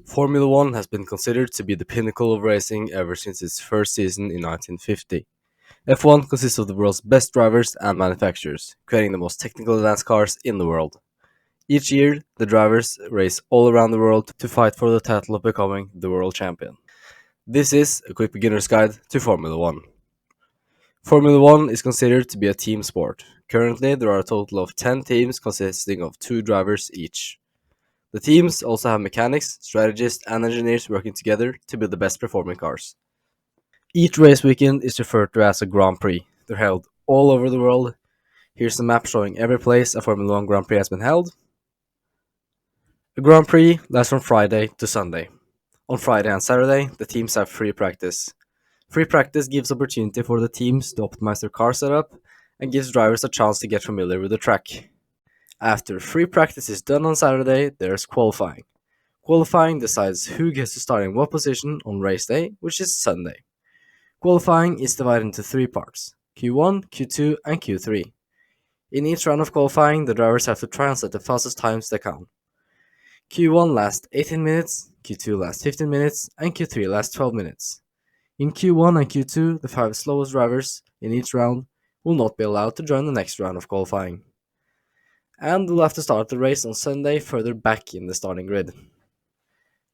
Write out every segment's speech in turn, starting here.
Formula One has been considered to be the pinnacle of racing ever since its first season in 1950. F1 consists of the world's best drivers and manufacturers, creating the most technical advanced cars in the world. Each year, the drivers race all around the world to fight for the title of becoming the world champion. This is a quick beginner's guide to Formula One. Formula One is considered to be a team sport. Currently, there are a total of 10 teams consisting of 2 drivers each. The teams also have mechanics, strategists, and engineers working together to build the best performing cars. Each race weekend is referred to as a Grand Prix. They're held all over the world. Here's a map showing every place a Formula One Grand Prix has been held. A Grand Prix lasts from Friday to Sunday. On Friday and Saturday, the teams have free practice. Free practice gives opportunity for the teams to optimize their car setup and gives drivers a chance to get familiar with the track. After free practice is done on Saturday, there's qualifying. Qualifying decides who gets to start in what position on race day, which is Sunday. Qualifying is divided into 3 parts: Q1, Q2, and Q3. In each round of qualifying, the drivers have to try and set the fastest times they can. Q1 lasts 18 minutes, Q2 lasts 15 minutes, and Q3 lasts 12 minutes. In Q1 and Q2, the 5 slowest drivers in each round will not be allowed to join the next round of qualifying, and will have to start the race on Sunday further back in the starting grid.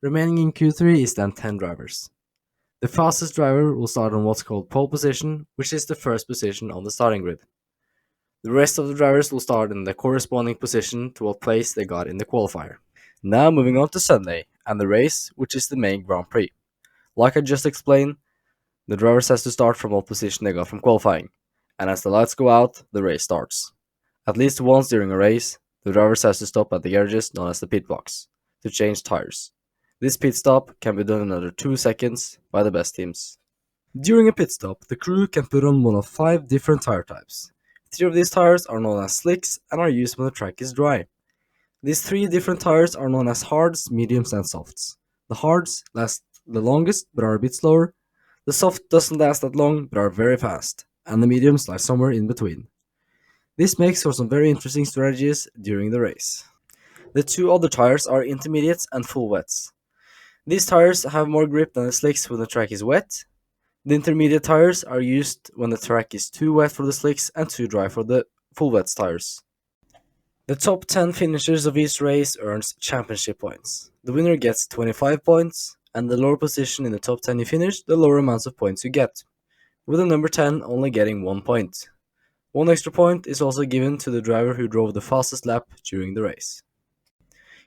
Remaining in Q3 is then 10 drivers. The fastest driver will start on what's called pole position, which is the first position on the starting grid. The rest of the drivers will start in the corresponding position to what place they got in the qualifier. Now moving on to Sunday, and the race, which is the main Grand Prix. Like I just explained, the drivers has to start from what position they got from qualifying, and as the lights go out, the race starts. At least once during a race, the drivers has to stop at the garages known as the pit box to change tires. This pit stop can be done in under 2 seconds by the best teams. During a pit stop, the crew can put on one of 5 different tire types. 3 of these tires are known as slicks and are used when the track is dry. These 3 different tires are known as hards, mediums, and softs. The hards last the longest but are a bit slower. The soft doesn't last that long but are very fast, and the mediums lie somewhere in between. This makes for some very interesting strategies during the race. The 2 other tires are intermediates and full wets. These tires have more grip than the slicks when the track is wet. The intermediate tires are used when the track is too wet for the slicks and too dry for the full wet tires. The top 10 finishers of each race earns championship points. The winner gets 25 points, and the lower position in the top 10 you finish, the lower amounts of points you get, with the number 10 only getting 1 point. 1 extra point is also given to the driver who drove the fastest lap during the race.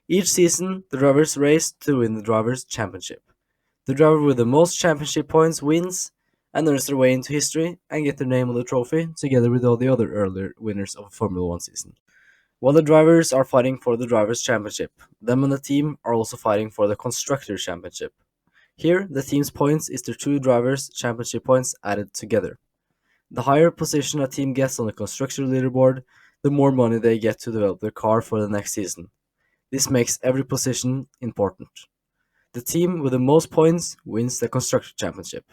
Each season, the drivers race to win the Drivers' Championship. The driver with the most championship points wins and earns their way into history and get their name on the trophy together with all the other earlier winners of a Formula One season. While the drivers are fighting for the Drivers' Championship, them and the team are also fighting for the Constructors' Championship. Here, the team's points is their 2 drivers' championship points added together. The higher position a team gets on the constructor leaderboard, the more money they get to develop their car for the next season. This makes every position important. The team with the most points wins the Constructor Championship.